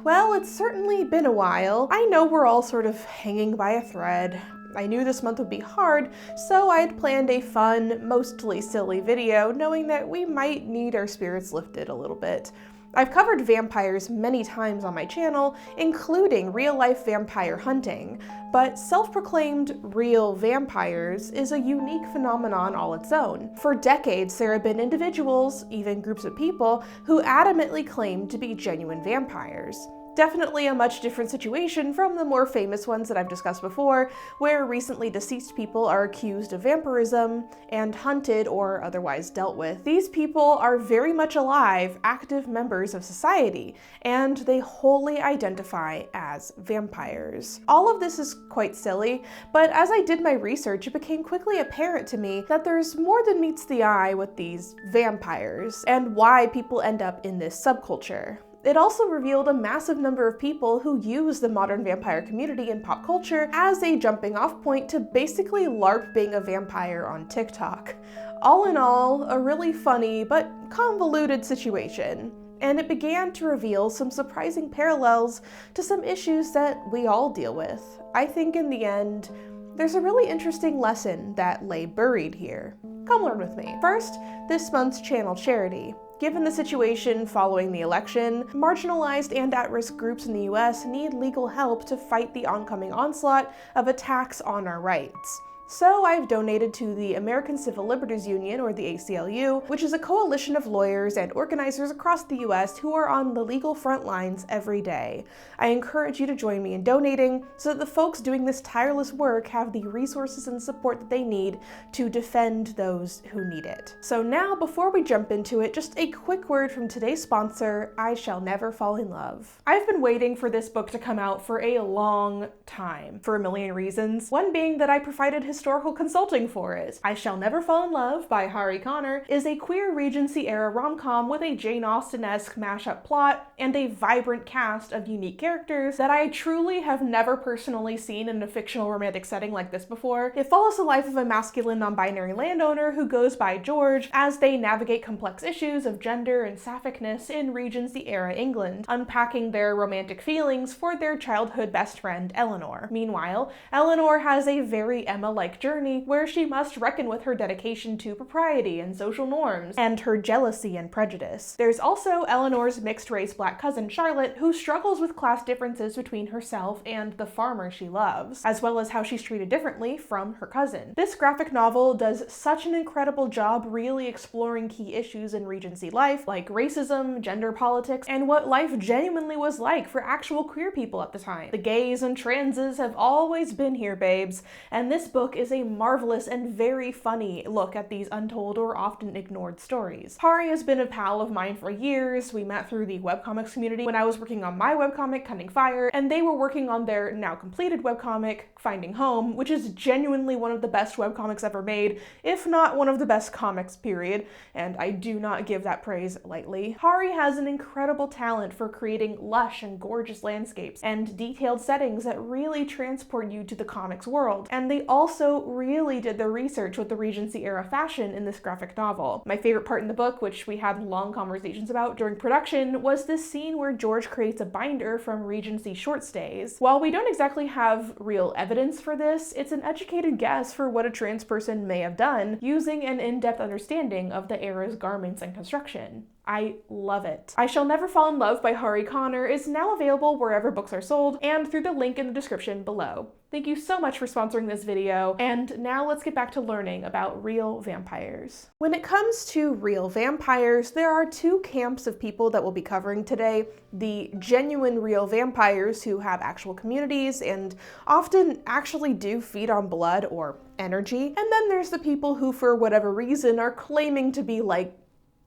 Well, it's certainly been a while. I know we're all sort of hanging by a thread. I knew this month would be hard, so I had planned a fun, mostly silly video, knowing that we might need our spirits lifted a little bit. I've covered vampires many times on my channel, including real-life vampire hunting, but self-proclaimed real vampires is a unique phenomenon all its own. For decades, there have been individuals, even groups of people, who adamantly claim to be genuine vampires. Definitely a much different situation from the more famous ones that I've discussed before, where recently deceased people are accused of vampirism and hunted or otherwise dealt with. These people are very much alive, active members of society, and they wholly identify as vampires. All of this is quite silly, but as I did my research, it became quickly apparent to me that there's more than meets the eye with these vampires, and why people end up in this subculture. It also revealed a massive number of people who use the modern vampire community in pop culture as a jumping off point to basically LARP being a vampire on TikTok. All in all, a really funny but convoluted situation. And it began to reveal some surprising parallels to some issues that we all deal with. I think in the end, there's a really interesting lesson that lay buried here. Come learn with me. First, this month's channel charity. Given the situation following the election, marginalized and at-risk groups in the US need legal help to fight the oncoming onslaught of attacks on our rights. So I've donated to the American Civil Liberties Union, or the ACLU, which is a coalition of lawyers and organizers across the US who are on the legal front lines every day. I encourage you to join me in donating so that the folks doing this tireless work have the resources and support that they need to defend those who need it. So now, before we jump into it, just a quick word from today's sponsor, I Shall Never Fall in Love. I've been waiting for this book to come out for a long time, for a million reasons, one being that I provided historical consulting for it. I Shall Never Fall in Love by Hari Connor is a queer Regency-era rom-com with a Jane Austen-esque mashup plot and a vibrant cast of unique characters that I truly have never personally seen in a fictional romantic setting like this before. It follows the life of a masculine non-binary landowner who goes by George as they navigate complex issues of gender and sapphicness in Regency-era England, unpacking their romantic feelings for their childhood best friend, Eleanor. Meanwhile, Eleanor has a very Emma-like journey where she must reckon with her dedication to propriety and social norms, and her jealousy and prejudice. There's also Eleanor's mixed-race black cousin Charlotte, who struggles with class differences between herself and the farmer she loves, as well as how she's treated differently from her cousin. This graphic novel does such an incredible job really exploring key issues in Regency life, like racism, gender politics, and what life genuinely was like for actual queer people at the time. The gays and transes have always been here, babes, and this book is a marvelous and very funny look at these untold or often ignored stories. Hari has been a pal of mine for years. We met through the webcomics community when I was working on my webcomic, Cutting Fire, and they were working on their now completed webcomic, Finding Home, which is genuinely one of the best webcomics ever made, if not one of the best comics, period, and I do not give that praise lightly. Hari has an incredible talent for creating lush and gorgeous landscapes and detailed settings that really transport you to the comics world, and they also really did their research with the Regency-era fashion in this graphic novel. My favorite part in the book, which we had long conversations about during production, was this scene where George creates a binder from Regency short stays. While we don't exactly have real evidence for this, it's an educated guess for what a trans person may have done using an in-depth understanding of the era's garments and construction. I love it. I Shall Never Fall in Love by Hari Connor is now available wherever books are sold and through the link in the description below. Thank you so much for sponsoring this video, and now let's get back to learning about real vampires. When it comes to real vampires, there are two camps of people that we'll be covering today. The genuine real vampires who have actual communities and often actually do feed on blood or energy. And then there's the people who, for whatever reason, are claiming to be like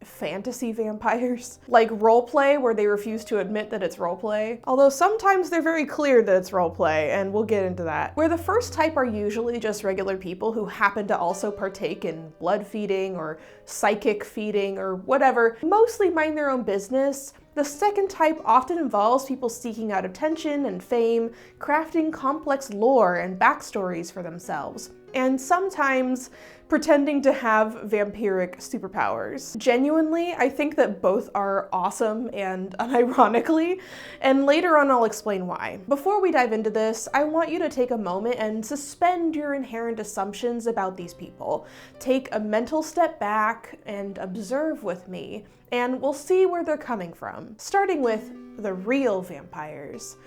fantasy vampires, like roleplay, where they refuse to admit that it's roleplay. Although sometimes they're very clear that it's roleplay, and we'll get into that. Where the first type are usually just regular people who happen to also partake in blood feeding or psychic feeding or whatever, mostly mind their own business. The second type often involves people seeking out attention and fame, crafting complex lore and backstories for themselves, and sometimes pretending to have vampiric superpowers. Genuinely, I think that both are awesome and unironically, and later on I'll explain why. Before we dive into this, I want you to take a moment and suspend your inherent assumptions about these people. Take a mental step back and observe with me, and we'll see where they're coming from. Starting with the real vampires.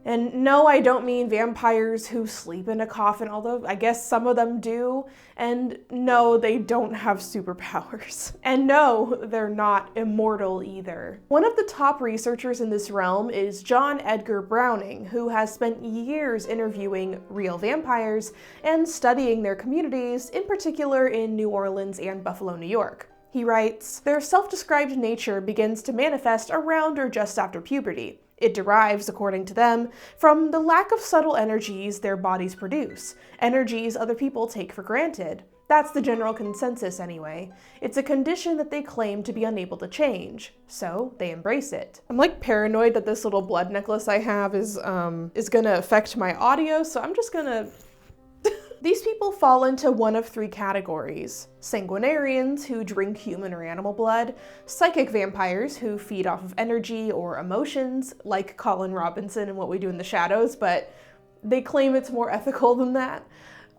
And no, I don't mean vampires who sleep in a coffin, although I guess some of them do. And no, they don't have superpowers. And no, they're not immortal either. One of the top researchers in this realm is John Edgar Browning, who has spent years interviewing real vampires and studying their communities, in particular in New Orleans and Buffalo, New York. He writes, "Their self-described nature begins to manifest around or just after puberty. It derives, according to them, from the lack of subtle energies their bodies produce, energies other people take for granted. That's the general consensus anyway. It's a condition that they claim to be unable to change, so they embrace it." I'm like paranoid that this little blood necklace I have is gonna affect my audio, so I'm just gonna... These people fall into one of three categories: sanguinarians, who drink human or animal blood; psychic vampires, who feed off of energy or emotions, like Colin Robinson and What We Do in the Shadows, but they claim it's more ethical than that;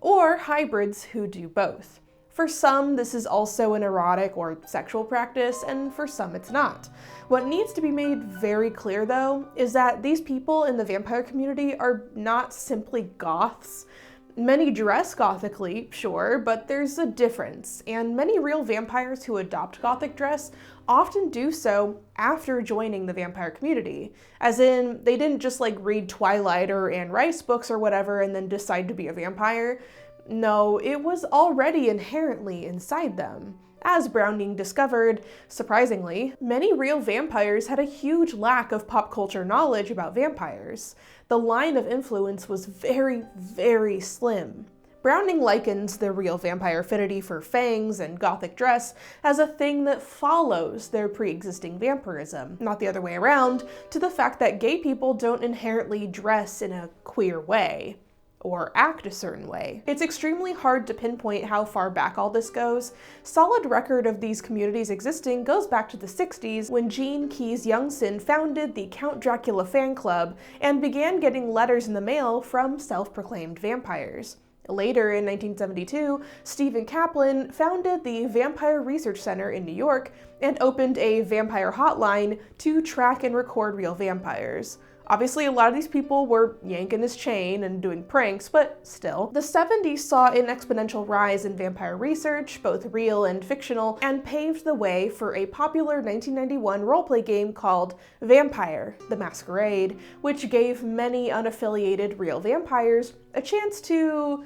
or hybrids, who do both. For some, this is also an erotic or sexual practice, and for some it's not. What needs to be made very clear, though, is that these people in the vampire community are not simply goths. Many dress gothically, sure, but there's a difference, and many real vampires who adopt gothic dress often do so after joining the vampire community. As in, they didn't just like read Twilight or Anne Rice books or whatever and then decide to be a vampire. No, it was already inherently inside them. As Browning discovered, surprisingly, many real vampires had a huge lack of pop culture knowledge about vampires. The line of influence was very, very slim. Browning likens the real vampire affinity for fangs and gothic dress as a thing that follows their pre-existing vampirism, not the other way around, to the fact that gay people don't inherently dress in a queer way or act a certain way. It's extremely hard to pinpoint how far back all this goes. Solid record of these communities existing goes back to the 60s, when Gene Keyes Youngson founded the Count Dracula fan club and began getting letters in the mail from self-proclaimed vampires. Later, in 1972, Stephen Kaplan founded the Vampire Research Center in New York and opened a vampire hotline to track and record real vampires. Obviously, a lot of these people were yanking his chain and doing pranks, but still. The 70s saw an exponential rise in vampire research, both real and fictional, and paved the way for a popular 1991 roleplay game called Vampire: The Masquerade, which gave many unaffiliated real vampires a chance to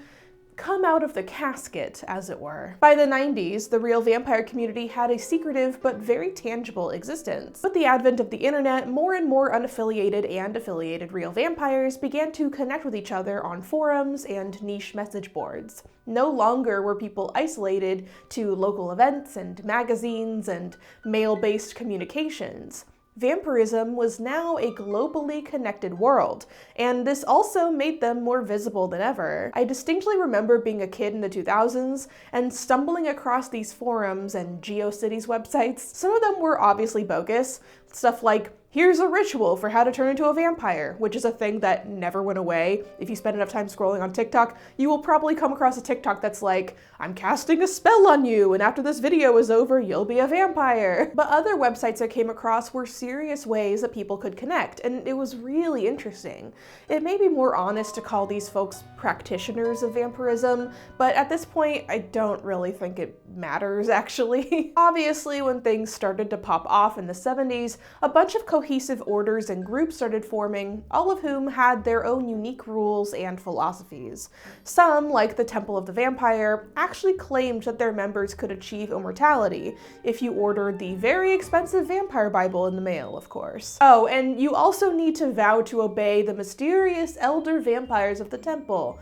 come out of the casket, as it were. By the 90s, the real vampire community had a secretive but very tangible existence. With the advent of the internet, more and more unaffiliated and affiliated real vampires began to connect with each other on forums and niche message boards. No longer were people isolated to local events and magazines and mail-based communications. Vampirism was now a globally connected world, and this also made them more visible than ever. I distinctly remember being a kid in the 2000s and stumbling across these forums and GeoCities websites. Some of them were obviously bogus, stuff like, "Here's a ritual for how to turn into a vampire," which is a thing that never went away. If you spend enough time scrolling on TikTok, you will probably come across a TikTok that's like, "I'm casting a spell on you, and after this video is over, you'll be a vampire." But other websites I came across were serious ways that people could connect, and it was really interesting. It may be more honest to call these folks practitioners of vampirism, but at this point, I don't really think it matters, actually. Obviously, when things started to pop off in the 70s, a bunch of cohesive orders and groups started forming, all of whom had their own unique rules and philosophies. Some, like the Temple of the Vampire, actually claimed that their members could achieve immortality if you ordered the very expensive Vampire Bible in the mail, of course. Oh, and you also need to vow to obey the mysterious elder vampires of the temple.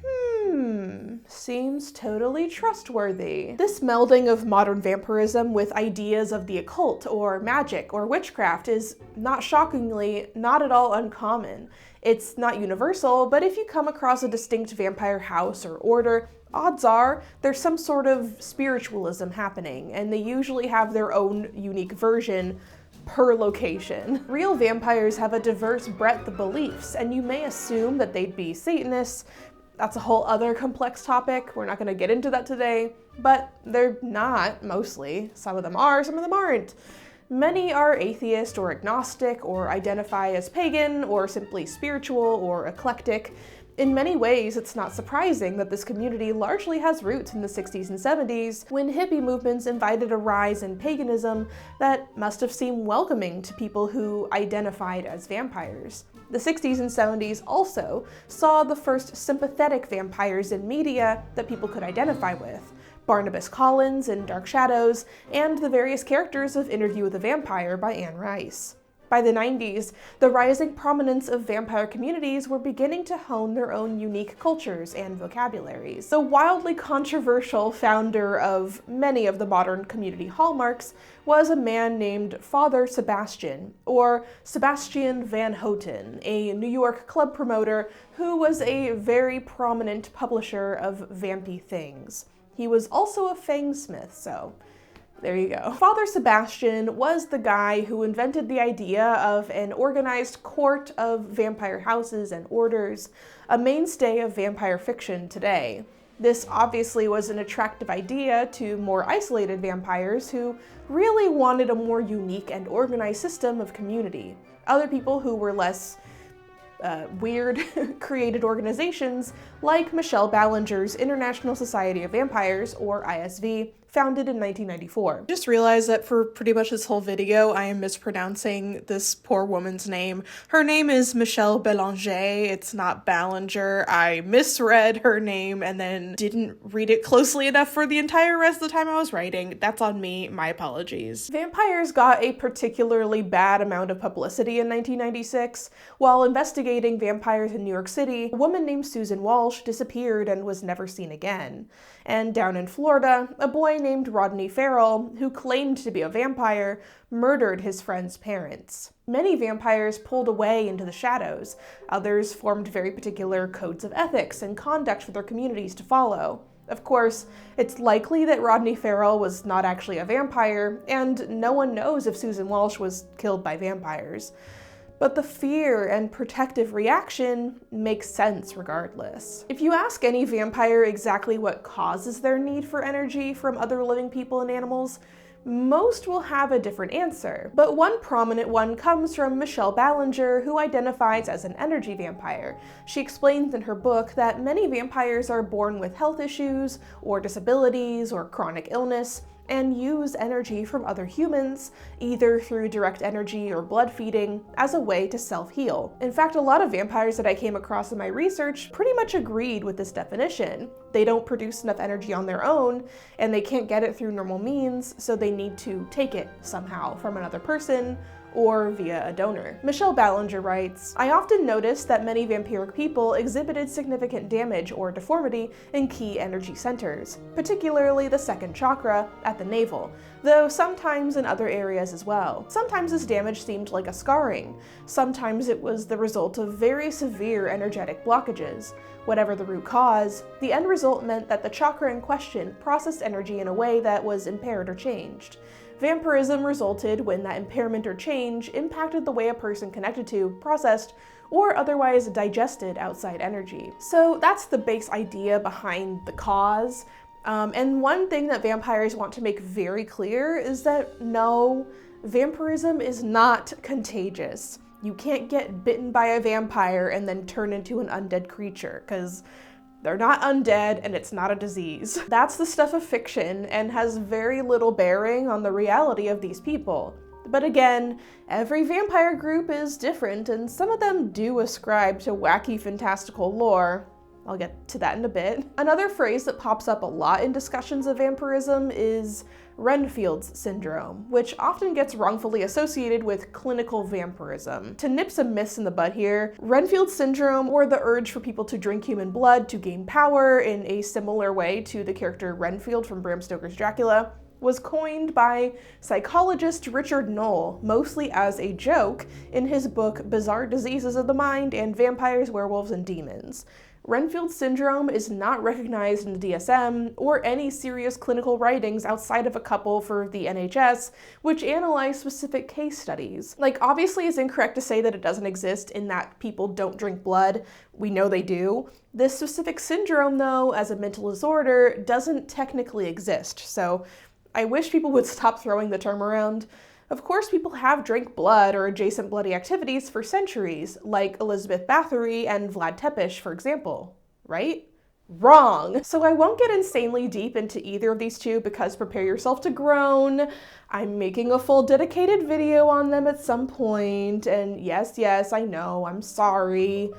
Seems totally trustworthy. This melding of modern vampirism with ideas of the occult or magic or witchcraft is, not shockingly, not at all uncommon. It's not universal, but if you come across a distinct vampire house or order, odds are there's some sort of spiritualism happening, and they usually have their own unique version per location. Real vampires have a diverse breadth of beliefs, and you may assume that they'd be Satanists. That's a whole other complex topic. We're not going to get into that today, but they're not, mostly. Some of them are, some of them aren't. Many are atheist or agnostic, or identify as pagan, or simply spiritual or eclectic. In many ways, it's not surprising that this community largely has roots in the 60s and 70s, when hippie movements invited a rise in paganism that must have seemed welcoming to people who identified as vampires. The 60s and 70s also saw the first sympathetic vampires in media that people could identify with. Barnabas Collins in Dark Shadows, and the various characters of Interview with a Vampire by Anne Rice. By the 90s, the rising prominence of vampire communities were beginning to hone their own unique cultures and vocabularies. The wildly controversial founder of many of the modern community hallmarks was a man named Father Sebastian, or Sebastian Van Houten, a New York club promoter who was a very prominent publisher of vampy things. He was also a fangsmith, so there you go. Father Sebastian was the guy who invented the idea of an organized court of vampire houses and orders, a mainstay of vampire fiction today. This obviously was an attractive idea to more isolated vampires who really wanted a more unique and organized system of community. Other people who were less weird created organizations like Michelle Balanger's International Society of Vampires, or ISV, founded in 1994. Just realized that for pretty much this whole video, I am mispronouncing this poor woman's name. Her name is Michelle Belanger. It's not Belanger. I misread her name and then didn't read it closely enough for the entire rest of the time I was writing. That's on me. My apologies. Vampires got a particularly bad amount of publicity in 1996. While investigating vampires in New York City, a woman named Susan Walsh disappeared and was never seen again. And down in Florida, a boy named Rodney Farrell, who claimed to be a vampire, murdered his friend's parents. Many vampires pulled away into the shadows. Others formed very particular codes of ethics and conduct for their communities to follow. Of course, it's likely that Rodney Farrell was not actually a vampire, and no one knows if Susan Walsh was killed by vampires. But the fear and protective reaction makes sense regardless. If you ask any vampire exactly what causes their need for energy from other living people and animals, most will have a different answer. But one prominent one comes from Michelle Belanger, who identifies as an energy vampire. She explains in her book that many vampires are born with health issues, or disabilities, or chronic illness, and use energy from other humans, either through direct energy or blood feeding, as a way to self-heal. In fact, a lot of vampires that I came across in my research pretty much agreed with this definition. They don't produce enough energy on their own, and they can't get it through normal means, so they need to take it somehow from another person, or via a donor. Michelle Belanger writes, "I often noticed that many vampiric people exhibited significant damage or deformity in key energy centers, particularly the second chakra at the navel, though sometimes in other areas as well. Sometimes this damage seemed like a scarring. Sometimes it was the result of very severe energetic blockages. Whatever the root cause, the end result meant that the chakra in question processed energy in a way that was impaired or changed. Vampirism resulted when that impairment or change impacted the way a person connected to, processed, or otherwise digested outside energy." So that's the base idea behind the cause. And one thing that vampires want to make very clear is that no, vampirism is not contagious. You can't get bitten by a vampire and then turn into an undead creature, because they're not undead, and it's not a disease. That's the stuff of fiction, and has very little bearing on the reality of these people. But again, every vampire group is different, and some of them do ascribe to wacky, fantastical lore. I'll get to that in a bit. Another phrase that pops up a lot in discussions of vampirism is Renfield's syndrome, which often gets wrongfully associated with clinical vampirism. To nip some myths in the bud here, Renfield's syndrome, or the urge for people to drink human blood to gain power in a similar way to the character Renfield from Bram Stoker's Dracula, was coined by psychologist Richard Knoll, mostly as a joke, in his book Bizarre Diseases of the Mind and Vampires, Werewolves, and Demons. Renfield's syndrome is not recognized in the DSM or any serious clinical writings outside of a couple for the NHS, which analyze specific case studies. Like, obviously it's incorrect to say that it doesn't exist in that people don't drink blood. We know they do. This specific syndrome, though, as a mental disorder, doesn't technically exist, so I wish people would stop throwing the term around. Of course, people have drank blood or adjacent bloody activities for centuries, like Elizabeth Bathory and Vlad Tepes, for example, right? Wrong! So I won't get insanely deep into either of these two because prepare yourself to groan. I'm making a full dedicated video on them at some point, and yes, I know, I'm sorry.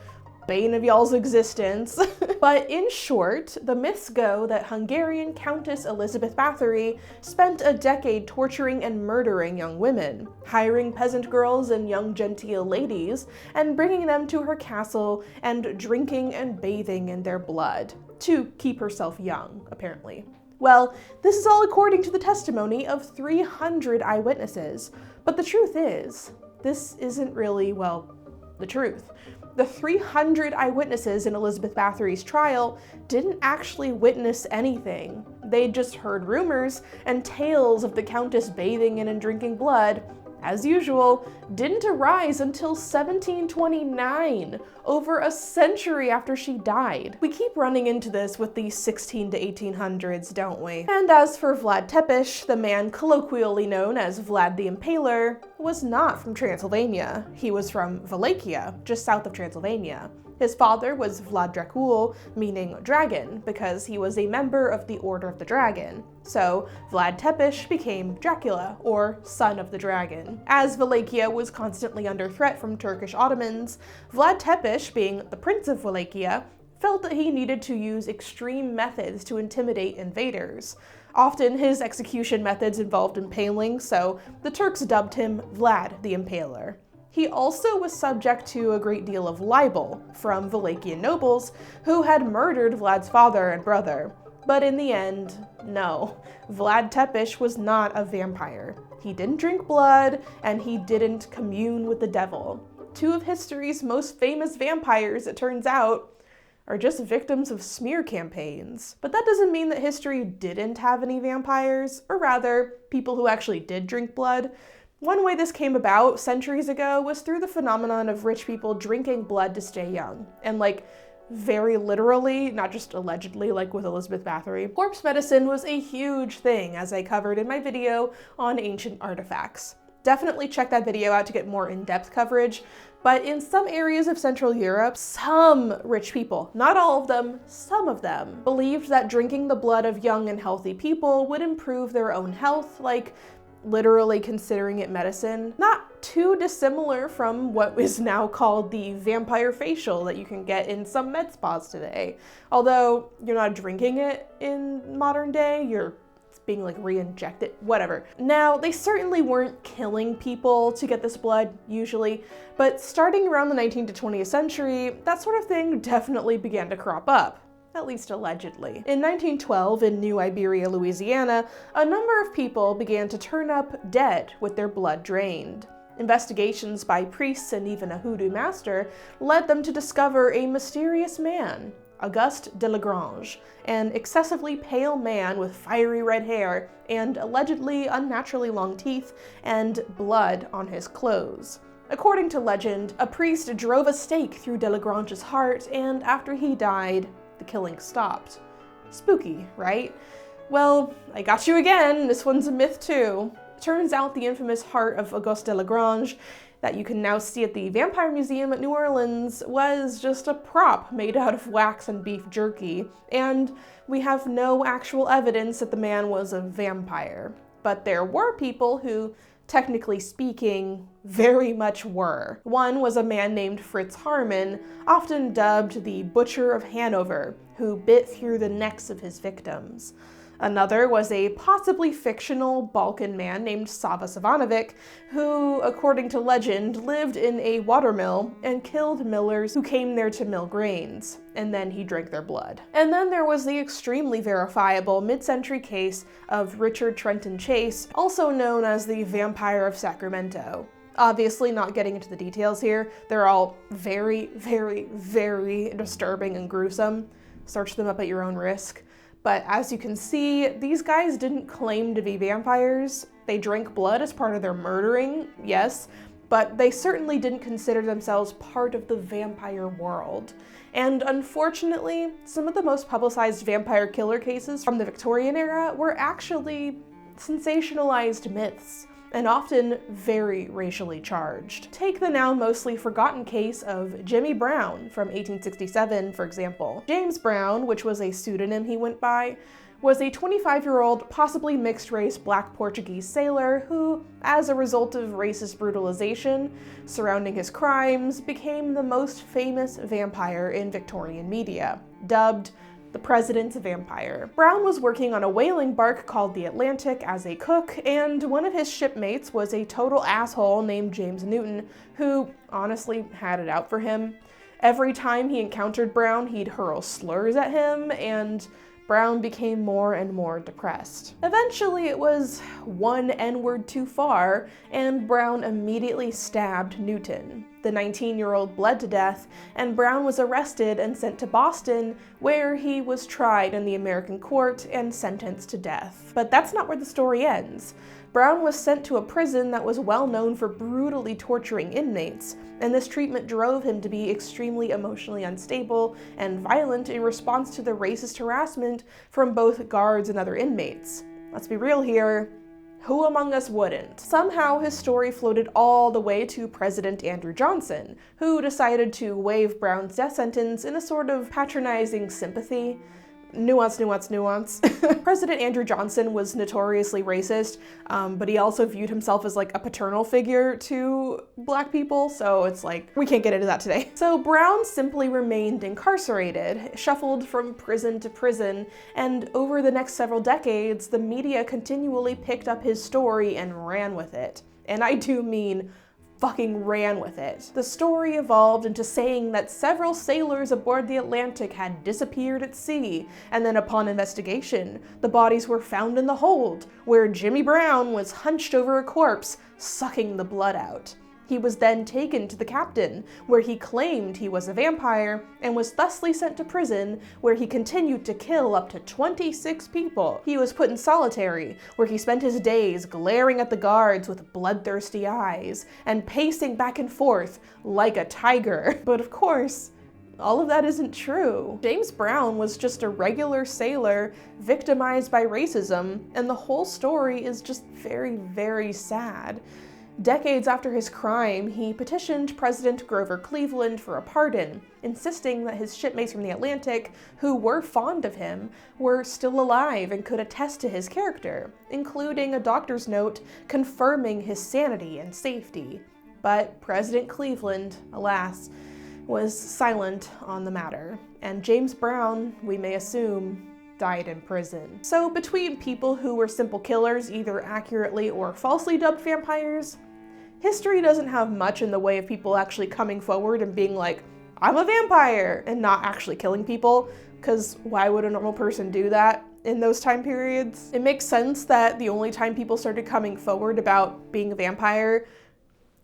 Bane of y'all's existence. But in short, the myths go that Hungarian Countess Elizabeth Bathory spent a decade torturing and murdering young women, hiring peasant girls and young genteel ladies, and bringing them to her castle and drinking and bathing in their blood, to keep herself young, apparently. Well, this is all according to the testimony of 300 eyewitnesses, but the truth is, this isn't really, well, the truth. The 300 eyewitnesses in Elizabeth Bathory's trial didn't actually witness anything. They'd just heard rumors and tales of the Countess bathing in and drinking blood, as usual, didn't arise until 1729, over a century after she died. We keep running into this with the 16 to 1800s, don't we? And as for Vlad Tepes, the man colloquially known as Vlad the Impaler, was not from Transylvania. He was from Wallachia, just south of Transylvania. His father was Vlad Dracul, meaning dragon, because he was a member of the Order of the Dragon. So Vlad Tepes became Dracula, or Son of the Dragon. As Wallachia was constantly under threat from Turkish Ottomans, Vlad Tepes, being the Prince of Wallachia, felt that he needed to use extreme methods to intimidate invaders. Often his execution methods involved impaling, so the Turks dubbed him Vlad the Impaler. He also was subject to a great deal of libel from Wallachian nobles who had murdered Vlad's father and brother. But in the end, no, Vlad Tepes was not a vampire. He didn't drink blood, and he didn't commune with the devil. Two of history's most famous vampires, it turns out, are just victims of smear campaigns. But that doesn't mean that history didn't have any vampires, or rather, people who actually did drink blood. One way this came about centuries ago was through the phenomenon of rich people drinking blood to stay young. And like, very literally, not just allegedly like with Elizabeth Bathory. Corpse medicine was a huge thing, as I covered in my video on ancient artifacts. Definitely check that video out to get more in-depth coverage, but in some areas of Central Europe, some rich people, not all of them, some of them, believed that drinking the blood of young and healthy people would improve their own health, like literally considering it medicine. Not too dissimilar from what is now called the vampire facial that you can get in some med spas today. Although you're not drinking it in modern day, it's being like re-injected, whatever. Now, they certainly weren't killing people to get this blood, usually, but starting around the 19th to 20th century, that sort of thing definitely began to crop up. At least allegedly. In 1912, in New Iberia, Louisiana, a number of people began to turn up dead with their blood drained. Investigations by priests and even a hoodoo master led them to discover a mysterious man, Auguste de Lagrange, an excessively pale man with fiery red hair and allegedly unnaturally long teeth and blood on his clothes. According to legend, a priest drove a stake through de Lagrange's heart, and after he died, the killing stopped. Spooky, right? Well, I got you again, this one's a myth too. Turns out the infamous heart of Auguste de Lagrange that you can now see at the Vampire Museum at New Orleans was just a prop made out of wax and beef jerky, and we have no actual evidence that the man was a vampire. But there were people who technically speaking, very much were. One was a man named Fritz Harman, often dubbed the Butcher of Hanover, who bit through the necks of his victims. Another was a possibly fictional Balkan man named Sava Savanovic, who, according to legend, lived in a watermill and killed millers who came there to mill grains, and then he drank their blood. And then there was the extremely verifiable mid-century case of Richard Trenton Chase, also known as the Vampire of Sacramento. Obviously, not getting into the details here, they're all very, very, very disturbing and gruesome. Search them up at your own risk. But as you can see, these guys didn't claim to be vampires. They drank blood as part of their murdering, yes, but they certainly didn't consider themselves part of the vampire world. And unfortunately, some of the most publicized vampire killer cases from the Victorian era were actually sensationalized myths, and often very racially charged. Take the now mostly forgotten case of Jimmy Brown from 1867, for example. James Brown, which was a pseudonym he went by, was a 25-year-old, possibly mixed-race Black Portuguese sailor who, as a result of racist brutalization surrounding his crimes, became the most famous vampire in Victorian media, dubbed the President's Vampire. Brown was working on a whaling bark called the Atlantic as a cook, and one of his shipmates was a total asshole named James Newton, who honestly had it out for him. Every time he encountered Brown, he'd hurl slurs at him, and Brown became more and more depressed. Eventually, it was one N-word too far, and Brown immediately stabbed Newton. The 19-year-old bled to death, and Brown was arrested and sent to Boston, where he was tried in the American court and sentenced to death. But that's not where the story ends. Brown was sent to a prison that was well known for brutally torturing inmates, and this treatment drove him to be extremely emotionally unstable and violent in response to the racist harassment from both guards and other inmates. Let's be real here. Who among us wouldn't? Somehow his story floated all the way to President Andrew Johnson, who decided to waive Brown's death sentence in a sort of patronizing sympathy. Nuance. President Andrew Johnson was notoriously racist, but he also viewed himself as like a paternal figure to Black people, so it's like, we can't get into that today. So Brown simply remained incarcerated, shuffled from prison to prison, and over the next several decades, the media continually picked up his story and ran with it. And I do mean fucking ran with it. The story evolved into saying that several sailors aboard the Atlantic had disappeared at sea, and then upon investigation, the bodies were found in the hold, where Jimmy Brown was hunched over a corpse, sucking the blood out. He was then taken to the captain, where he claimed he was a vampire, and was thusly sent to prison, where he continued to kill up to 26 people. He was put in solitary, where he spent his days glaring at the guards with bloodthirsty eyes, and pacing back and forth like a tiger. But of course, all of that isn't true. James Brown was just a regular sailor victimized by racism, and the whole story is just very, very sad. Decades after his crime, he petitioned President Grover Cleveland for a pardon, insisting that his shipmates from the Atlantic, who were fond of him, were still alive and could attest to his character, including a doctor's note confirming his sanity and safety. But President Cleveland, alas, was silent on the matter, and James Brown, we may assume, died in prison. So between people who were simple killers, either accurately or falsely dubbed vampires, history doesn't have much in the way of people actually coming forward and being like, I'm a vampire, and not actually killing people, because why would a normal person do that in those time periods? It makes sense that the only time people started coming forward about being a vampire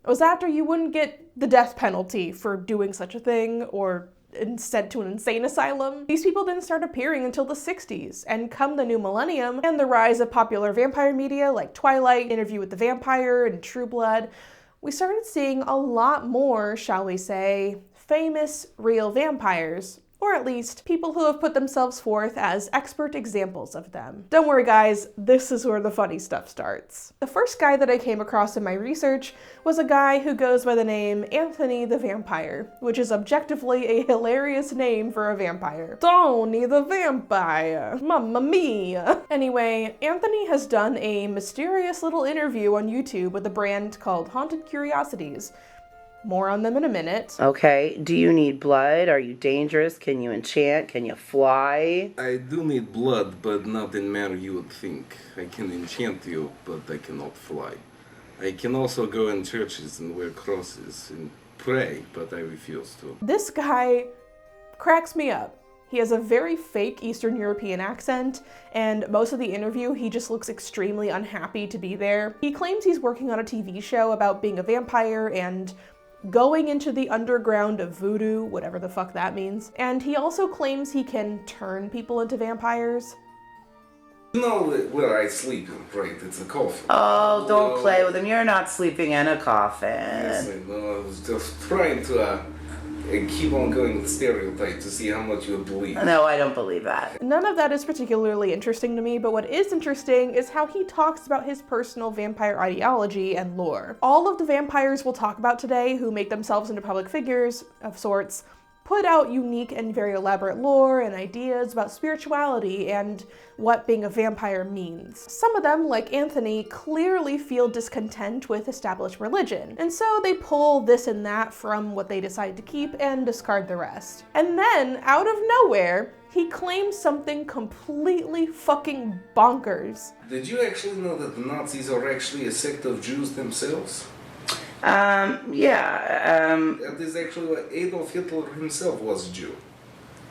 was after you wouldn't get the death penalty for doing such a thing, or sent to an insane asylum. These people didn't start appearing until the 60s, and come the new millennium and the rise of popular vampire media like Twilight, Interview with the Vampire, and True Blood, we started seeing a lot more, shall we say, famous real vampires, or at least people who have put themselves forth as expert examples of them. Don't worry guys, this is where the funny stuff starts. The first guy that I came across in my research was a guy who goes by the name Anthony the Vampire, which is objectively a hilarious name for a vampire. Tony the Vampire, mamma mia. Anyway, Anthony has done a mysterious little interview on YouTube with a brand called Haunted Curiosities. More on them in a minute. Okay, do you need blood? Are you dangerous? Can you enchant? Can you fly? I do need blood, but not in manner you would think. I can enchant you, but I cannot fly. I can also go in churches and wear crosses and pray, but I refuse to. This guy cracks me up. He has a very fake Eastern European accent, and most of the interview he just looks extremely unhappy to be there. He claims he's working on a TV show about being a vampire and going into the underground of voodoo, whatever the fuck that means. And he also claims he can turn people into vampires. You know where I sleep, right? It's a coffin. Oh, don't play with him. You're not sleeping in a coffin. Yes, I know. I was just trying to keep on going with stereotype to see how much you would believe. No, I don't believe that. None of that is particularly interesting to me, but what is interesting is how he talks about his personal vampire ideology and lore. All of the vampires we'll talk about today who make themselves into public figures of sorts put out unique and very elaborate lore and ideas about spirituality and what being a vampire means. Some of them, like Anthony, clearly feel discontent with established religion, and so they pull this and that from what they decide to keep and discard the rest. And then, out of nowhere, he claims something completely fucking bonkers. Did you actually know that the Nazis are actually a sect of Jews themselves? Yeah. That is actually why Adolf Hitler himself was a Jew.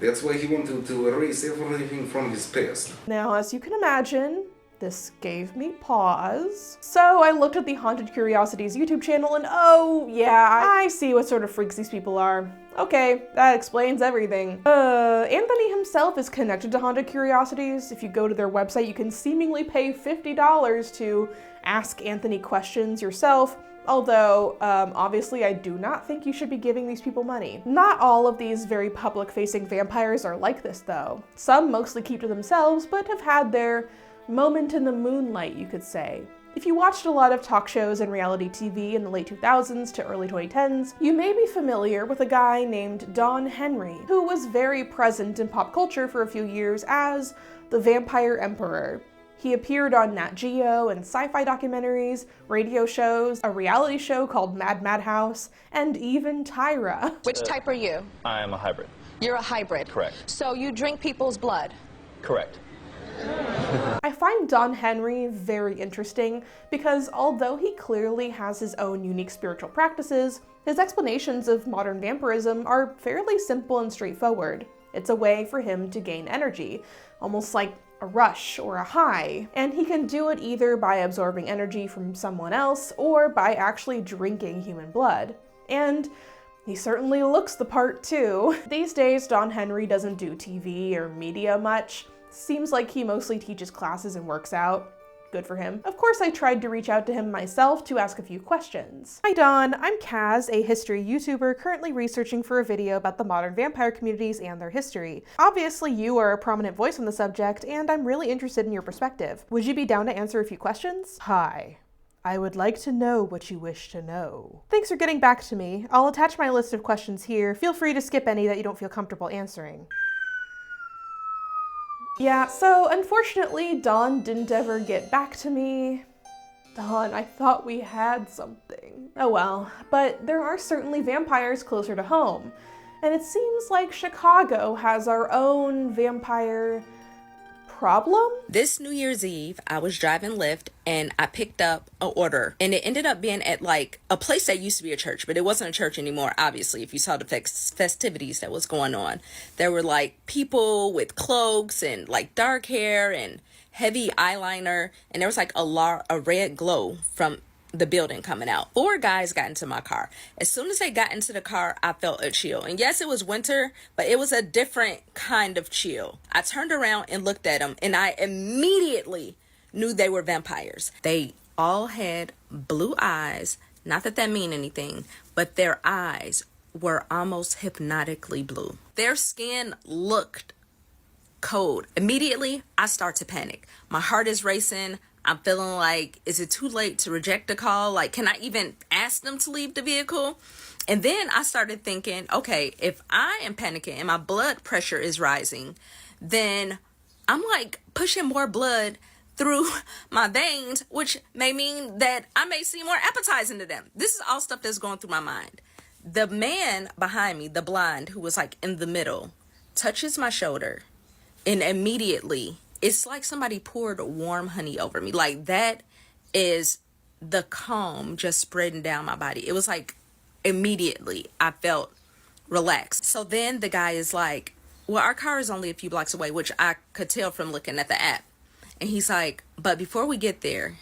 That's why he wanted to erase everything from his past. Now, as you can imagine, this gave me pause. So I looked at the Haunted Curiosities YouTube channel and oh yeah, I see what sort of freaks these people are. Okay, that explains everything. Anthony himself is connected to Haunted Curiosities. If you go to their website, you can seemingly pay $50 to ask Anthony questions yourself. Although, obviously I do not think you should be giving these people money. Not all of these very public-facing vampires are like this though. Some mostly keep to themselves, but have had their moment in the moonlight, you could say. If you watched a lot of talk shows and reality TV in the late 2000s to early 2010s, you may be familiar with a guy named Don Henry, who was very present in pop culture for a few years as the Vampire Emperor. He appeared on Nat Geo and sci-fi documentaries, radio shows, a reality show called Mad Madhouse, and even Tyra. Which type are you? I am a hybrid. You're a hybrid. Correct. So you drink people's blood? Correct. I find Don Henry very interesting because although he clearly has his own unique spiritual practices, his explanations of modern vampirism are fairly simple and straightforward. It's a way for him to gain energy, almost like a rush or a high, and he can do it either by absorbing energy from someone else or by actually drinking human blood. And he certainly looks the part too. These days, Don Henry doesn't do TV or media much. Seems like he mostly teaches classes and works out. Good for him. Of course, I tried to reach out to him myself to ask a few questions. Hi Don, I'm Kaz, a history YouTuber currently researching for a video about the modern vampire communities and their history. Obviously, you are a prominent voice on the subject, and I'm really interested in your perspective. Would you be down to answer a few questions? Hi. I would like to know what you wish to know. Thanks for getting back to me. I'll attach my list of questions here. Feel free to skip any that you don't feel comfortable answering. Yeah, so unfortunately, Don didn't ever get back to me. Don, I thought we had something. Oh well, but there are certainly vampires closer to home. And it seems like Chicago has our own vampire problem? This New Year's Eve, I was driving Lyft and I picked up an order, and it ended up being at like a place that used to be a church, but it wasn't a church anymore. Obviously, if you saw the festivities that was going on, there were like people with cloaks and like dark hair and heavy eyeliner, and there was like a red glow from the building coming out. 4 guys got into my car. As soon as they got into the car, I felt a chill. And yes, it was winter, but it was a different kind of chill. I turned around and looked at them, and I immediately knew they were vampires. They all had blue eyes. Not that that mean anything, but their eyes were almost hypnotically blue. Their skin looked cold. Immediately, I start to panic. My heart is racing. I'm feeling like, is it too late to reject the call? Like, can I even ask them to leave the vehicle? And then I started thinking, okay, if I am panicking and my blood pressure is rising, then I'm like pushing more blood through my veins, which may mean that I may seem more appetizing to them. This is all stuff that's going through my mind. The man behind me, the blonde, who was like in the middle, touches my shoulder, and immediately it's like somebody poured warm honey over me. Like, that is the calm just spreading down my body. It was like immediately I felt relaxed. So then the guy is like, well, our car is only a few blocks away, which I could tell from looking at the app. And he's like, but before we get there,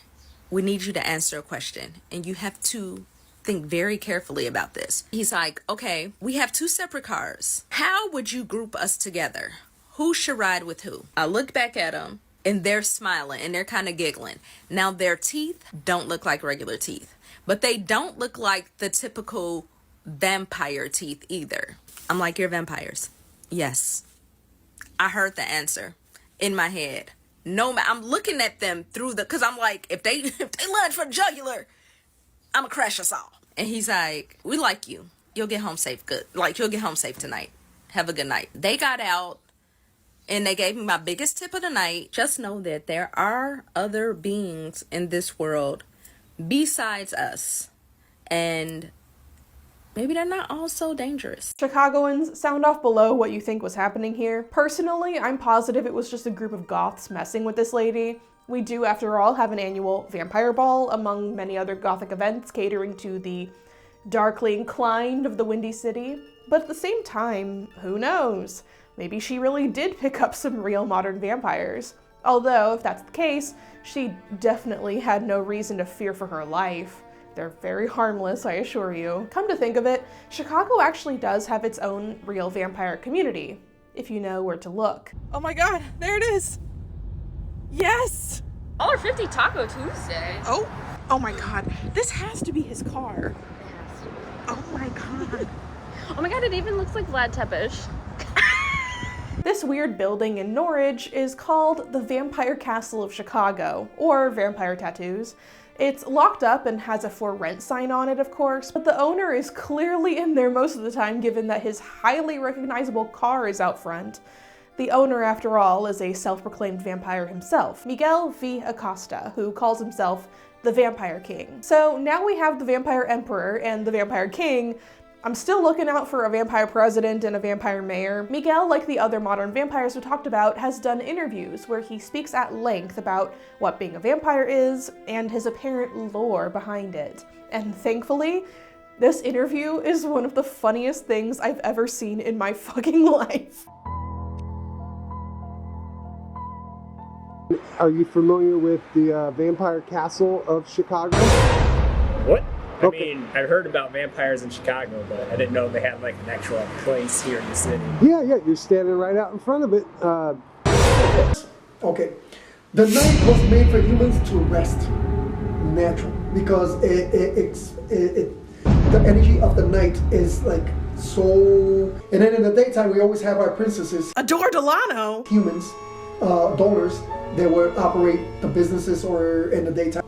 we need you to answer a question. And you have to think very carefully about this. He's like, okay, we have two separate cars. How would you group us together? Who should ride with who? I look back at them and they're smiling and they're kind of giggling. Now, their teeth don't look like regular teeth, but they don't look like the typical vampire teeth either. I'm like, you're vampires. Yes. I heard the answer in my head. No, I'm looking at them through cause I'm like, if they lunge for the jugular, I'm gonna crash us all. And he's like, we like you. You'll get home safe. Good. Like, you'll get home safe tonight. Have a good night. They got out and they gave me my biggest tip of the night. Just know that there are other beings in this world besides us. And maybe they're not all so dangerous. Chicagoans, sound off below what you think was happening here. Personally, I'm positive it was just a group of goths messing with this lady. We do, after all, have an annual vampire ball, among many other gothic events catering to the darkly inclined of the Windy City. But at the same time, who knows? Maybe she really did pick up some real modern vampires. Although, if that's the case, she definitely had no reason to fear for her life. They're very harmless, I assure you. Come to think of it, Chicago actually does have its own real vampire community, if you know where to look. Oh my god, there it is! Yes! $1.50 Taco Tuesday. Oh my god, this has to be his car. Oh my god. Oh my god, it even looks like Vlad Tepes. This weird building in Norwich is called the Vampire Castle of Chicago, or Vampire Tattoos. It's locked up and has a for rent sign on it, of course, but the owner is clearly in there most of the time given that his highly recognizable car is out front. The owner, after all, is a self-proclaimed vampire himself, Miguel V. Acosta, who calls himself the Vampire King. So now we have the Vampire Emperor and the Vampire King. I'm still looking out for a vampire president and a vampire mayor. Miguel, like the other modern vampires we talked about, has done interviews where he speaks at length about what being a vampire is and his apparent lore behind it. And thankfully, this interview is one of the funniest things I've ever seen in my fucking life. Are you familiar with the Vampire Castle of Chicago? What? Okay. I mean, I've heard about vampires in Chicago, but I didn't know they had like an actual place here in the city. Yeah, you're standing right out in front of it. Okay, the night was made for humans to rest, natural, because the energy of the night is like so. And then in the daytime, we always have our princesses, Adore Delano! humans, donors. They would operate the businesses or in the daytime.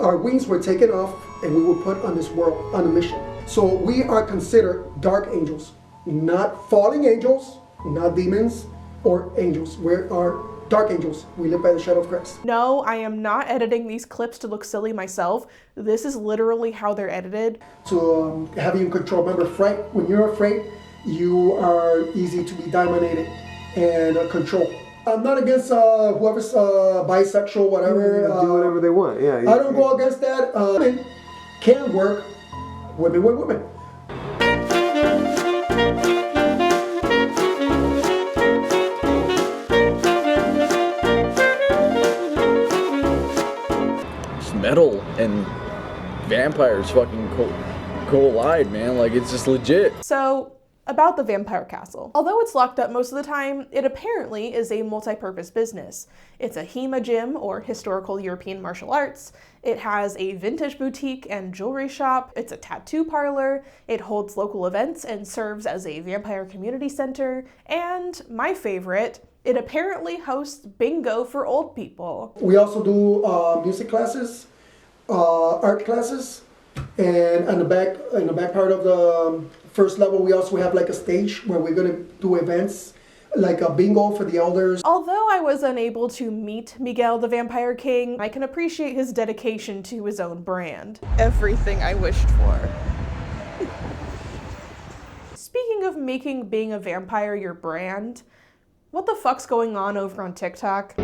Our wings were taken off and we were put on this world on a mission. So we are considered dark angels, not falling angels, not demons or angels. We are dark angels. We live by the shadow of Christ. No, I am not editing these clips to look silly myself. This is literally how they're edited. To have you in control. Remember, fright. When you're afraid, you are easy to be dominated and controlled. I'm not against whoever's bisexual, whatever. Do whatever they want. Yeah. I don't go against that. Women can work. Women with women. Metal and vampires fucking collide, man. Like, it's just legit. So about the Vampire Castle. Although it's locked up most of the time, it apparently is a multi-purpose business. It's a HEMA gym, or historical European martial arts. It has a vintage boutique and jewelry shop. It's a tattoo parlor. It holds local events and serves as a vampire community center. And my favorite, it apparently hosts bingo for old people. We also do music classes, art classes, and in the back part of the first level, we also have like a stage where we're gonna do events, like a bingo for the elders. Although I was unable to meet Miguel the Vampire King, I can appreciate his dedication to his own brand. Everything I wished for. Speaking of making being a vampire your brand, what the fuck's going on over on TikTok?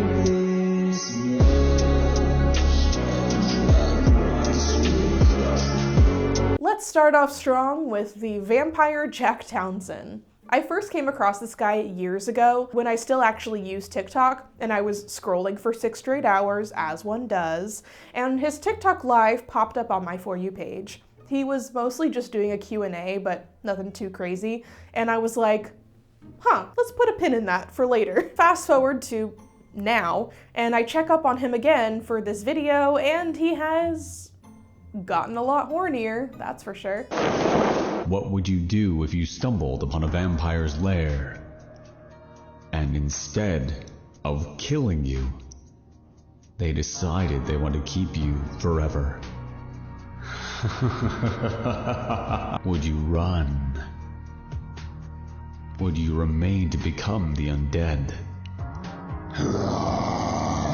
Let's start off strong with the vampire Jack Townsend. I first came across this guy years ago when I still actually used TikTok, and I was scrolling for 6 straight hours, as one does, and his TikTok live popped up on my For You page. He was mostly just doing a Q&A, but nothing too crazy, and I was like, let's put a pin in that for later. Fast forward to now, and I check up on him again for this video, and he has gotten a lot hornier, that's for sure. What would you do if you stumbled upon a vampire's lair, and instead of killing you, they decided they want to keep you forever? Would you run? Would you remain to become the undead?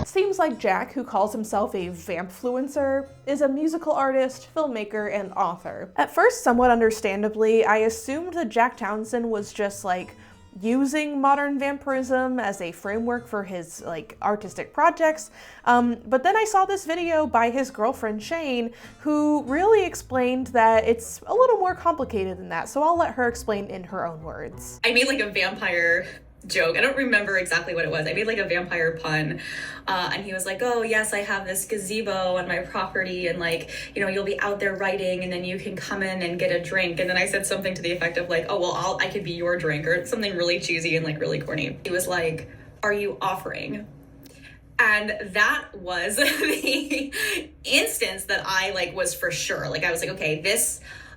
Seems like Jack, who calls himself a vampfluencer, is a musical artist, filmmaker, and author. At first, somewhat understandably, I assumed that Jack Townsend was just like using modern vampirism as a framework for his artistic projects, but then I saw this video by his girlfriend Shane, who really explained that it's a little more complicated than that, so I'll let her explain in her own words. I made like a vampire joke. I don't remember exactly what it was. I made like a vampire pun, and he was like, oh yes, I have this gazebo on my property, and you'll be out there writing, and then you can come in and get a drink. And then I said something to the effect of like, oh well, I could be your drink, or something really cheesy and like really corny. He was like, are you offering? And that was the instance that I was for sure. I was like, okay,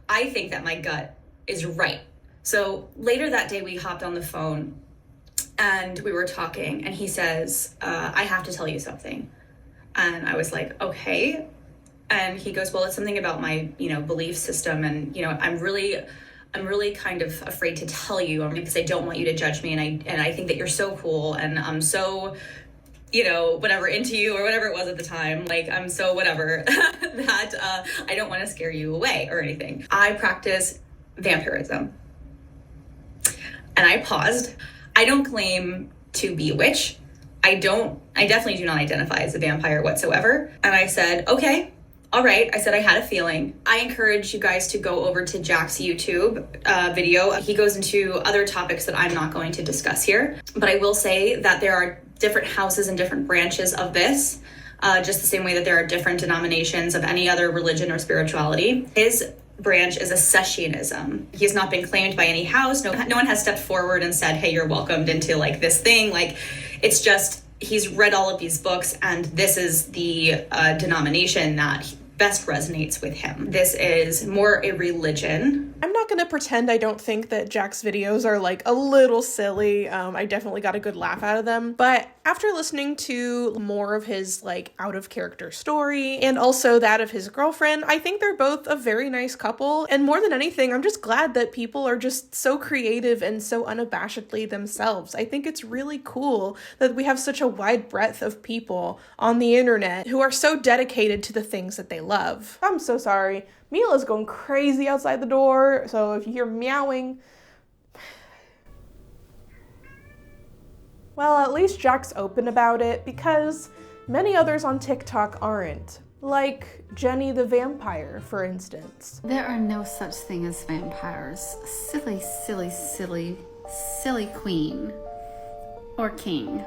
I think that my gut is right. So later that day we hopped on the phone and we were talking, and he says, I have to tell you something. And I was like, okay. And he goes, well, it's something about my, belief system. And, I'm really kind of afraid to tell you because I don't want you to judge me. And I think that you're so cool. And I'm so, whatever, into you, or whatever it was at the time. I'm so whatever that I don't want to scare you away or anything. I practice vampirism. And I paused. I don't claim to be a witch. I definitely do not identify as a vampire whatsoever. And I said, okay, all right. I said, I had a feeling. I encourage you guys to go over to Jack's YouTube video. He goes into other topics that I'm not going to discuss here. But I will say that there are different houses and different branches of this, just the same way that there are different denominations of any other religion or spirituality. His branch is Accessionism. He's not been claimed by any house. No one has stepped forward and said, hey, you're welcomed into this thing. It's just, he's read all of these books, and this is the denomination that best resonates with him. This is more a religion. I'm not gonna pretend I don't think that Jack's videos are a little silly. I definitely got a good laugh out of them. But after listening to more of his out of character story and also that of his girlfriend, I think they're both a very nice couple. And more than anything, I'm just glad that people are just so creative and so unabashedly themselves. I think it's really cool that we have such a wide breadth of people on the internet who are so dedicated to the things that they love. I'm so sorry. Mila's going crazy outside the door, so if you hear meowing... Well, at least Jack's open about it, because many others on TikTok aren't. Like Jenny the Vampire, for instance. There are no such thing as vampires. Silly, silly, silly, silly queen. Or king.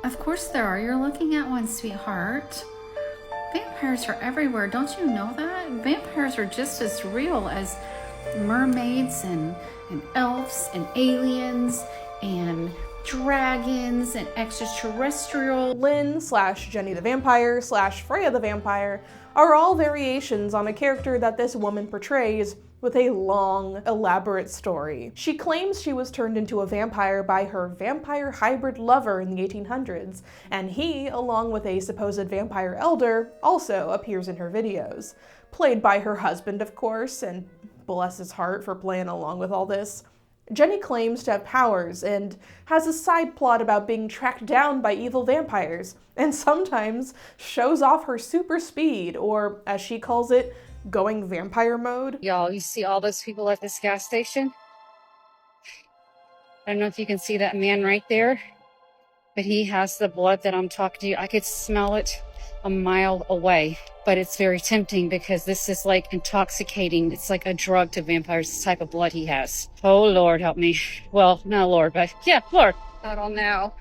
Of course there are. You're looking at one, sweetheart. Vampires are everywhere. Don't you know that? Vampires are just as real as mermaids and elves and aliens and dragons and extraterrestrial. Lynn / Jenny the Vampire / Freya the Vampire are all variations on a character that this woman portrays with a long, elaborate story. She claims she was turned into a vampire by her vampire hybrid lover in the 1800s, and he, along with a supposed vampire elder, also appears in her videos. Played by her husband, of course, and bless his heart for playing along with all this. Jenny claims to have powers and has a side plot about being tracked down by evil vampires, and sometimes shows off her super speed, or as she calls it, going vampire mode. Y'all, you see all those people at this gas station? I don't know if you can see that man right there, but he has the blood that I'm talking to you. I could smell it a mile away, but it's very tempting because this is like intoxicating. It's like a drug to vampires, this type of blood he has. Oh, Lord, help me. Well, not Lord, but yeah, Lord. I don't know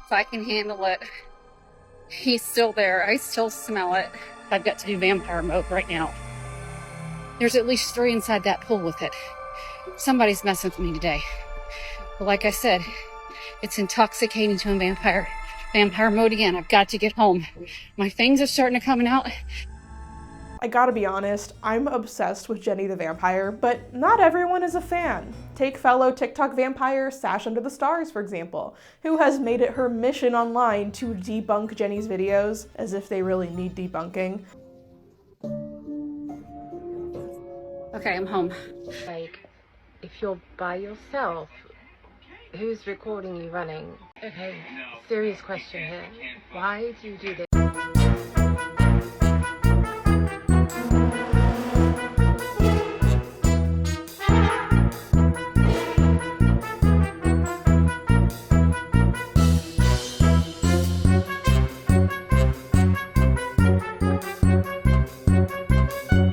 if I can handle it. He's still there. I still smell it. I've got to do vampire mode right now. There's at least 3 inside that pool with it. Somebody's messing with me today. But like I said, it's intoxicating to a vampire. Vampire mode again. I've got to get home. My things are starting to come out. I gotta be honest, I'm obsessed with Jenny the Vampire, but not everyone is a fan. Take fellow TikTok vampire Sash Under the Stars, for example, who has made it her mission online to debunk Jenny's videos, as if they really need debunking. Okay, I'm home. Like, if you're by yourself, who's recording you running? Okay, serious question here. Why do you do this?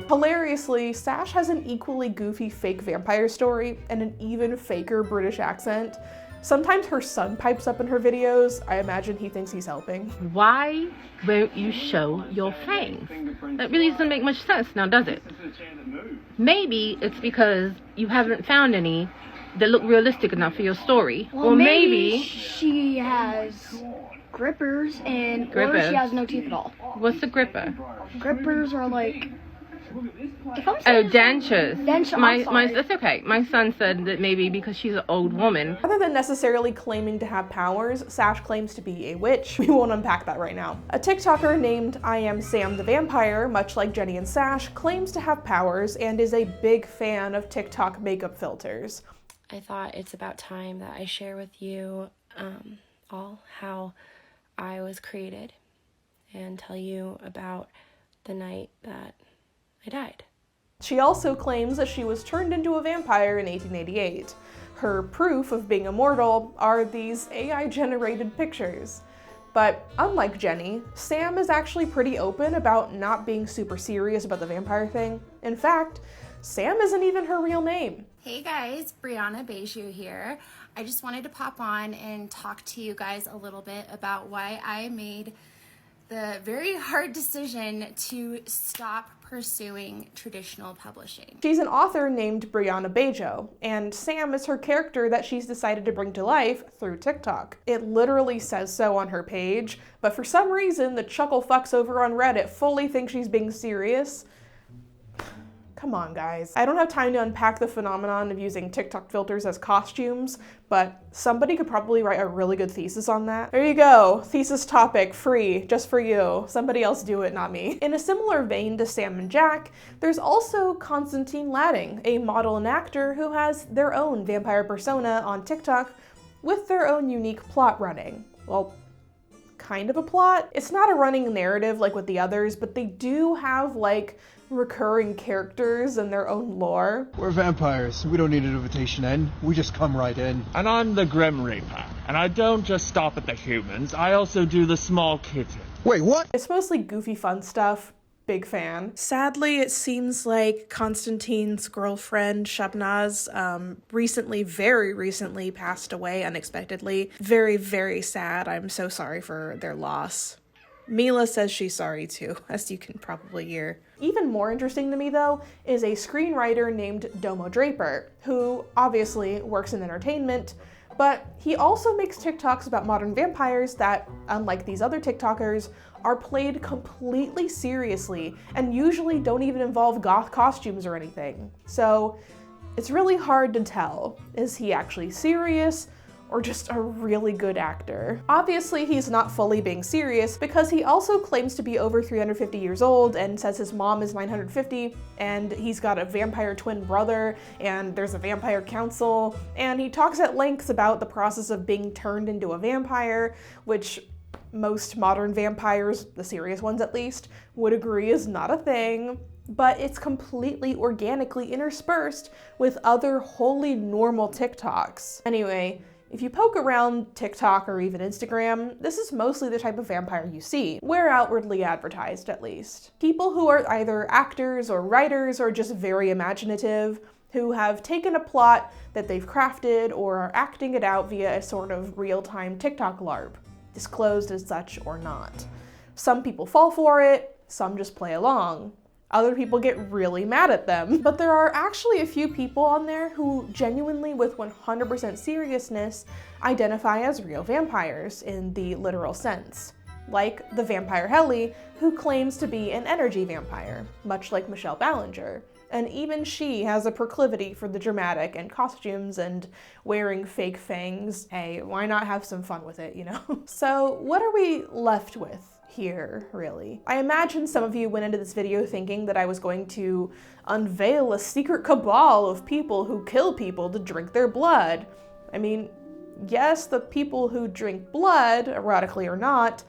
Hilariously, Sash has an equally goofy fake vampire story and an even faker British accent. Sometimes her son pipes up in her videos. I imagine he thinks he's helping. Why won't you show your fangs? That really doesn't make much sense now, does it? Maybe it's because you haven't found any that look realistic enough for your story. Well, or maybe she has grippers or she has no teeth at all. What's a gripper? Grippers are like... dentures. Dentures. That's okay. My son said that maybe because she's an old woman. Rather than necessarily claiming to have powers, Sash claims to be a witch. We won't unpack that right now. A TikToker named I Am Sam the Vampire, much like Jenny and Sash, claims to have powers and is a big fan of TikTok makeup filters. I thought it's about time that I share with you all how I was created and tell you about the night that I died. She also claims that she was turned into a vampire in 1888. Her proof of being immortal are these AI-generated pictures. But unlike Jenny, Sam is actually pretty open about not being super serious about the vampire thing. In fact, Sam isn't even her real name. Hey guys, Brianna Beju here. I just wanted to pop on and talk to you guys a little bit about why I made the very hard decision to stop pursuing traditional publishing. She's an author named Brianna Bejo, and Sam is her character that she's decided to bring to life through TikTok. It literally says so on her page, but for some reason the chuckle fucks over on Reddit fully think she's being serious. Come on, guys. I don't have time to unpack the phenomenon of using TikTok filters as costumes, but somebody could probably write a really good thesis on that. There you go. Thesis topic, free, just for you. Somebody else do it, not me. In a similar vein to Sam and Jack, there's also Constantine Ladding, a model and actor who has their own vampire persona on TikTok with their own unique plot running. Well, kind of a plot. It's not a running narrative like with the others, but they do have like recurring characters and their own lore. We're vampires. We don't need an invitation in. We just come right in. And I'm the Grim Reaper. And I don't just stop at the humans, I also do the small kitten. Wait, what? It's mostly goofy fun stuff. Big fan. Sadly, it seems like Constantine's girlfriend, Shabnaz, very recently passed away unexpectedly. Very, very sad. I'm so sorry for their loss. Mila says she's sorry too, as you can probably hear. Even more interesting to me though is a screenwriter named Domo Draper, who obviously works in entertainment, but he also makes TikToks about modern vampires that, unlike these other TikTokers, are played completely seriously and usually don't even involve goth costumes or anything. So it's really hard to tell. Is he actually serious or just a really good actor? Obviously, he's not fully being serious because he also claims to be over 350 years old and says his mom is 950, and he's got a vampire twin brother, and there's a vampire council, and he talks at length about the process of being turned into a vampire, which most modern vampires, the serious ones at least, would agree is not a thing. But it's completely organically interspersed with other wholly normal TikToks. Anyway, if you poke around TikTok or even Instagram, this is mostly the type of vampire you see, where outwardly advertised at least. People who are either actors or writers or just very imaginative, who have taken a plot that they've crafted or are acting it out via a sort of real-time TikTok LARP, disclosed as such or not. Some people fall for it, some just play along. Other people get really mad at them. But there are actually a few people on there who genuinely, with 100% seriousness, identify as real vampires in the literal sense. Like the vampire Helly, who claims to be an energy vampire, much like Michelle Belanger. And even she has a proclivity for the dramatic and costumes and wearing fake fangs. Hey, why not have some fun with it, you know? So what are we left with here, really? I imagine some of you went into this video thinking that I was going to unveil a secret cabal of people who kill people to drink their blood. I mean, yes, the people who drink blood, erotically or not,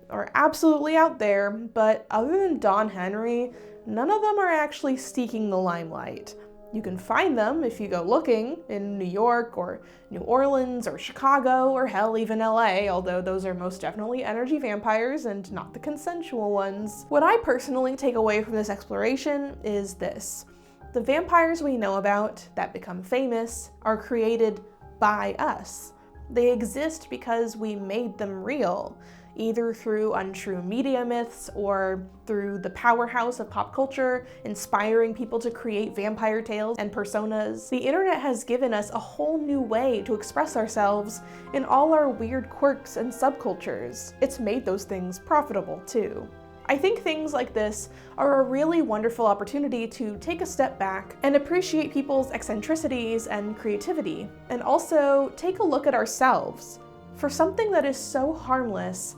are absolutely out there, but other than Don Henry, none of them are actually seeking the limelight. You can find them if you go looking in New York or New Orleans or Chicago or hell, even LA, although those are most definitely energy vampires and not the consensual ones. What I personally take away from this exploration is this. The vampires we know about that become famous are created by us. They exist because we made them real, either through untrue media myths or through the powerhouse of pop culture, inspiring people to create vampire tales and personas. The internet has given us a whole new way to express ourselves in all our weird quirks and subcultures. It's made those things profitable too. I think things like this are a really wonderful opportunity to take a step back and appreciate people's eccentricities and creativity, and also take a look at ourselves. For something that is so harmless,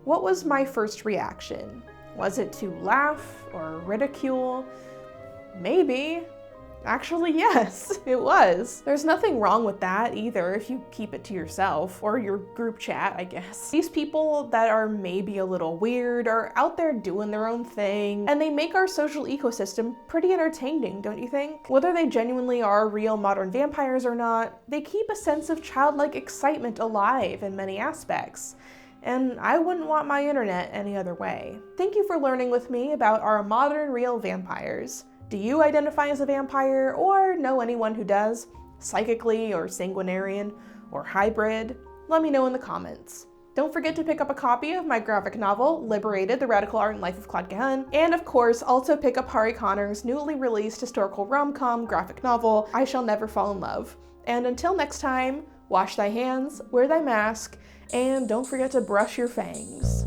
what was my first reaction? Was it to laugh or ridicule? Maybe. Actually, yes, it was. There's nothing wrong with that either if you keep it to yourself, or your group chat, I guess. These people that are maybe a little weird are out there doing their own thing, and they make our social ecosystem pretty entertaining, don't you think? Whether they genuinely are real modern vampires or not, they keep a sense of childlike excitement alive in many aspects. And I wouldn't want my internet any other way. Thank you for learning with me about our modern real vampires. Do you identify as a vampire or know anyone who does? Psychically or sanguinarian or hybrid? Let me know in the comments. Don't forget to pick up a copy of my graphic novel, Liberated, The Radical Art and Life of Claude Cahun, and of course also pick up Hari Connor's newly released historical rom-com graphic novel, I Shall Never Fall in Love. And until next time, wash thy hands, wear thy mask, and don't forget to brush your fangs.